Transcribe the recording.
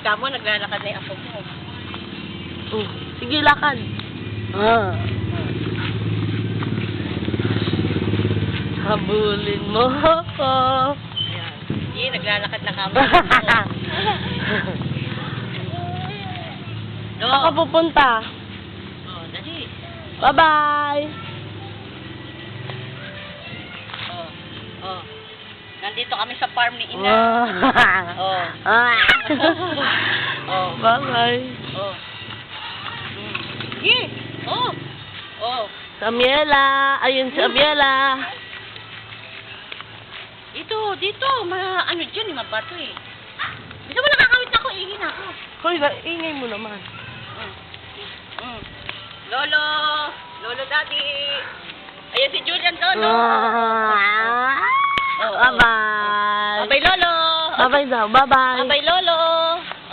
kamo, naglalakad na yung apo mo. Sige, lakad. Habulin mo ako. Ayan. Sige, naglalakad na kamo. Saan ka pupunta? Oh, dali. Bye-bye. Oh. Nandito kami sa farm ni Ina. Oh. Oh. Bye-bye. Oh. Sige. Oh. Oh. Samiela. Ayun, Samiela. Dito. Ano dyan, mabato eh. Bisa mo nakakawit na ako, ihin ako. Hoy, ingay mo naman. Lolo Daddy. Ayan si Julian, Lolo. Bye-bye. Bye-bye, Lolo. Bye-bye daw. Bye-bye. Bye-bye, Lolo.